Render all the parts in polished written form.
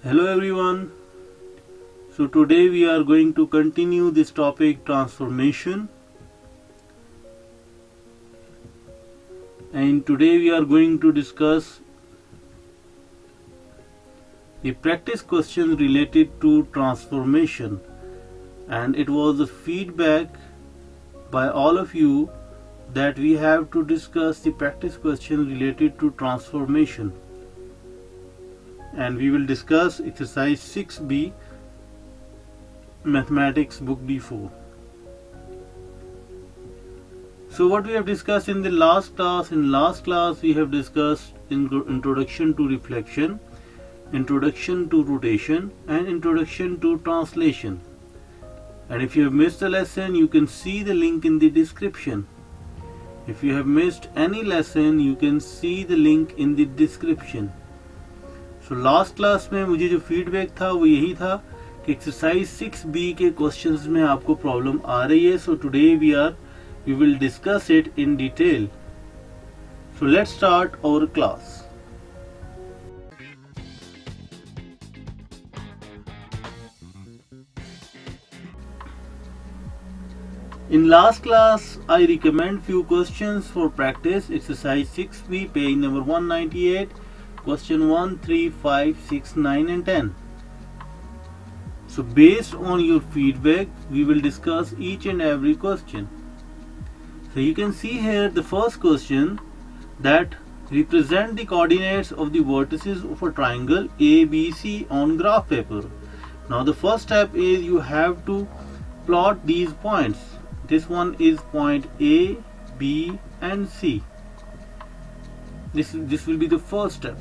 Hello everyone. So today we are going to continue this topic transformation, and today we are going to discuss the practice questions related to transformation, and it was a feedback by all of you that we have to discuss the practice question related to transformation, and we will discuss exercise 6b mathematics book D4. So what we have discussed in the last class, we have discussed introduction to reflection, introduction to rotation, and introduction to translation. And if you have missed the lesson, you can see the link in the description. If you have missed any lesson, you can see the link in the description. So last class में मुझे जो feedback था वो यही था कि exercise 6b के questions में आपको प्रॉब्लम आ रही है. So today we will discuss it in detail. So let's start our class. In last class, I recommend few questions for practice. Exercise 6b, page number 198, question 1, 3, 5, 6, 9 and 10. So based on your feedback, we will discuss each and every question. So you can see here the first question, that represent the coordinates of the vertices of a triangle ABC on graph paper. Now the first step is you have to plot these points. This one is point A, B and C. This will be the first step.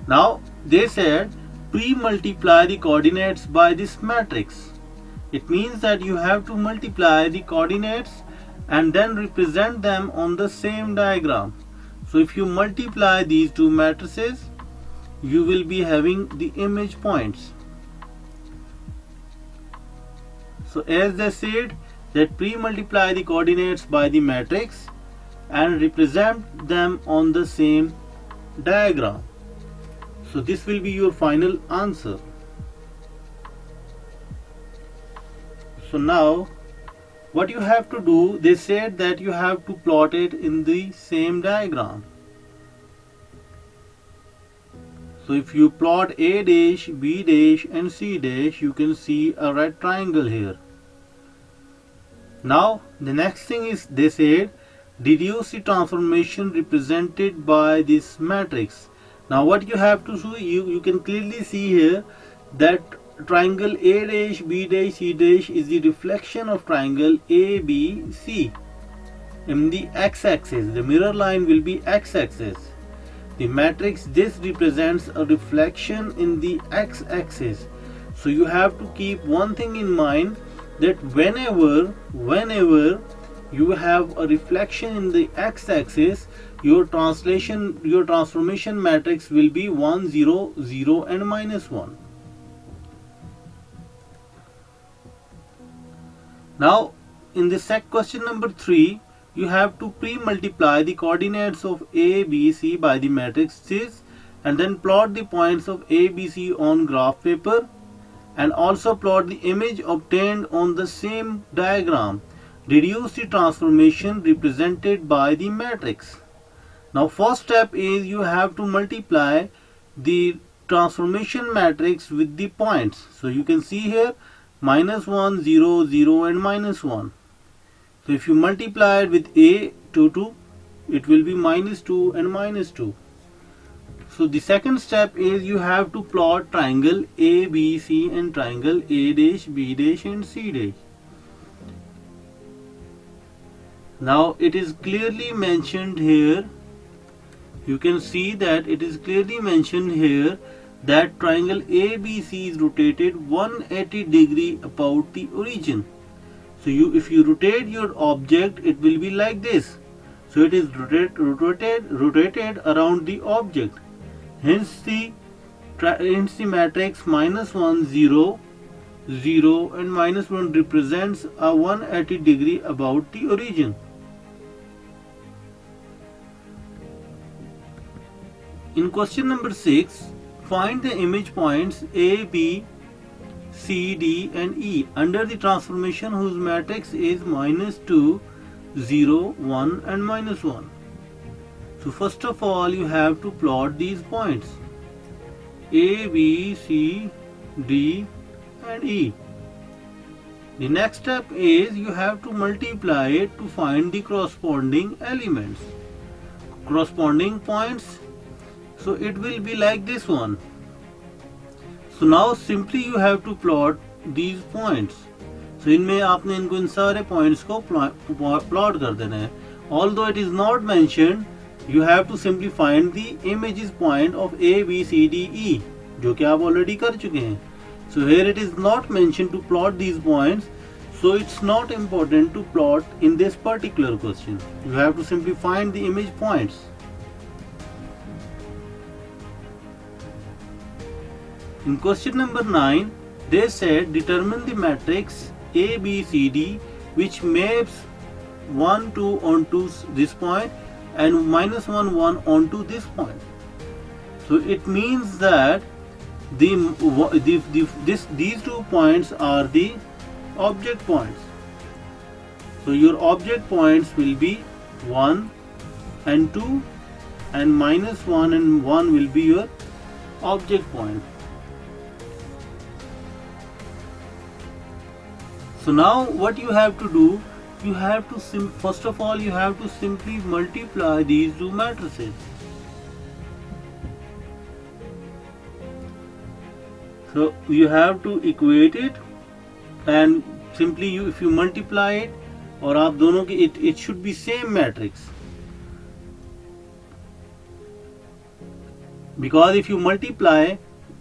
Now they said pre-multiply the coordinates by this matrix. It means that you have to multiply the coordinates and then represent them on the same diagram. So if you multiply these two matrices, you will be having the image points. So as they said, that pre-multiply the coordinates by the matrix and represent them on the same diagram. So this will be your final answer. So now what you have to do, they said that you have to plot it in the same diagram. So if you plot A dash, B dash and C dash, you can see a right triangle here. Now the next thing is, they said deduce the transformation represented by this matrix. Now what you have to do, you can clearly see here that triangle A dash, B dash, C dash is the reflection of triangle ABC in the x-axis. The mirror line will be x-axis. The matrix this represents a reflection in the x-axis. So you have to keep one thing in mind, that whenever you have a reflection in the x-axis, your transformation matrix will be 1, 0, 0 and -1. Now in the question number 3, you have to pre-multiply the coordinates of A, B, C by the matrices and then plot the points of A, B, C on graph paper, and also plot the image obtained on the same diagram. Reduce the transformation represented by the matrix. Now first step is you have to multiply the transformation matrix with the points. So you can see here -1, 0, 0 and -1. So if you multiply it with A, 2, it will be -2 and -2. So the second step is you have to plot triangle ABC and triangle A dash, B dash and C dash. Now it is clearly mentioned here, you can see that it is clearly mentioned here that triangle ABC is rotated 180 degree about the origin. So if you rotate your object, it will be like this. So it is rotated around the object. Hence the matrix -1, 0, 0 and -1 represents a 180 degree about the origin. In question number 6, Find the image points A, B, C, D and E under the transformation whose matrix is -2, 0, 1 and -1. So first of all you have to plot these points A, B, C, D and E. The next step is you have to multiply it to find the corresponding elements, corresponding points. So it will be like this one. So now simply you have to plot these points. So इनमें आपने इनको इन सारे points को plot कर देना है. Although it is not mentioned, you have to simply find the images point of A, B, C, D, E, जो कि आप already कर चुके हैं. So here it is not mentioned to plot these points. So it's not important to plot in this particular question. You have to simply find the image points. In question number 9, they said determine the matrix A, B, C, D which maps 1, 2 onto this point and -1, 1 onto this point. So it means that these 2 points are the object points. So your object points will be 1 and 2 and -1 and 1 will be your object point. So now what you have to do, you have to first of all you have to simply multiply these 2 matrices. So you have to equate it and simply if you multiply it और आप दोनों के it should be same matrix, because if you multiply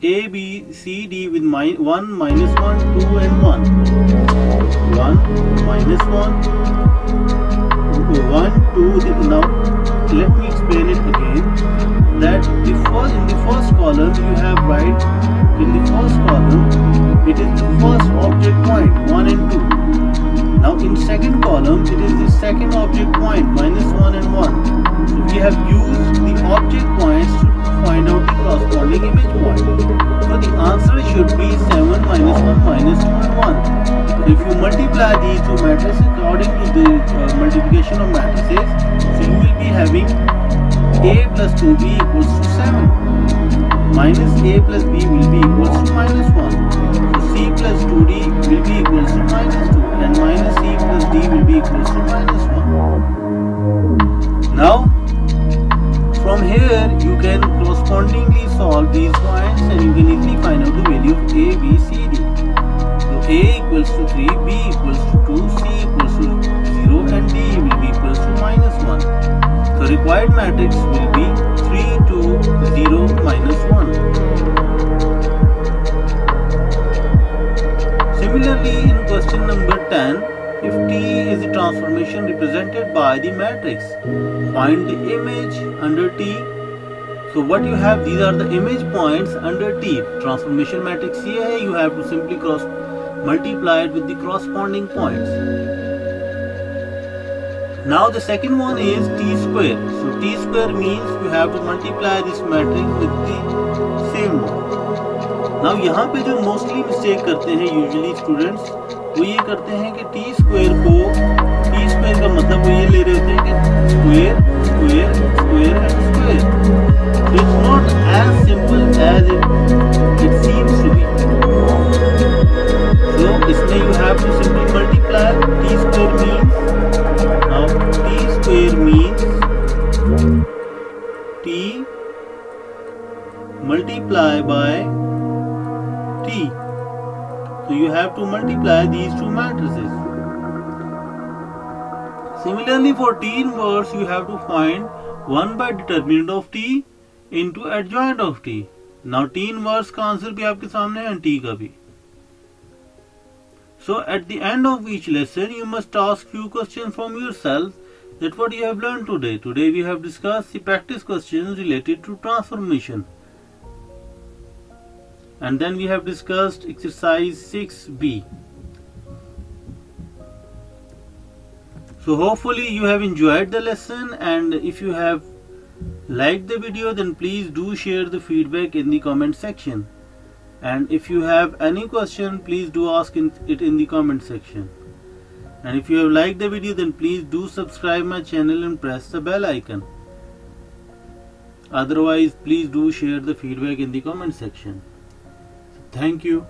A, B, C, D with 1, -1, 2 and 1, 1, -1, 1, 2. Now let me explain it again. That in the first column you have right, in the first column it is the first object point 1 and 2. Now in second column it is the second object point -1 and 1. So we have used the object points to find out the corresponding image point. So the answer should be 7, -1, -2 and 1. So if you multiply these 2 matrices according to the multiplication of matrices, so you will be having A plus 2B equals to 7. Minus A plus B will be equals to -1. So C plus 2D will be equals to -2 and minus C plus D will be equals to -1. Now from here you can correspondingly solve these points and you can easily find out the value of A, B, C, D. So A equals to 3, B equals to 2, C equals to 0 and D will be equals to -1. The required matrix will be 3, 2, 0, -1. Similarly, in question number 10, if T is the transformation represented by the matrix, find the image under T. So what you have, these are the image points under T. Transformation matrix ये है, you have to simply multiply it with the corresponding points. Now the second one is T square. So T square means you have to multiply this matrix with the same one. Now यहाँ पे जो mostly mistake करते हैं usually students, वो ये करते हैं कि T square का मतलब वो ये ले रहे होते हैं कि square, square, square and square. So it's not as simple as it seems to be. So इसमें you have to simply multiply. T square means, now T square means T multiply by T. So you have to multiply these 2 matrices. Similarly for T inverse you have to find 1 by determinant of T into adjoint of T. Now T inverse का answer भी आपके सामने है and T का भी. So at the end of each lesson you must ask few questions from yourself that what you have learned today. Today we have discussed the practice questions related to transformation. And then we have discussed exercise 6B. So hopefully you have enjoyed the lesson, and if you have Like the video, then please do share the feedback in the comment section. And if you have any question, please do ask it in the comment section. And if you have liked the video, then please do subscribe my channel and press the bell icon. Otherwise, please do share the feedback in the comment section. Thank you.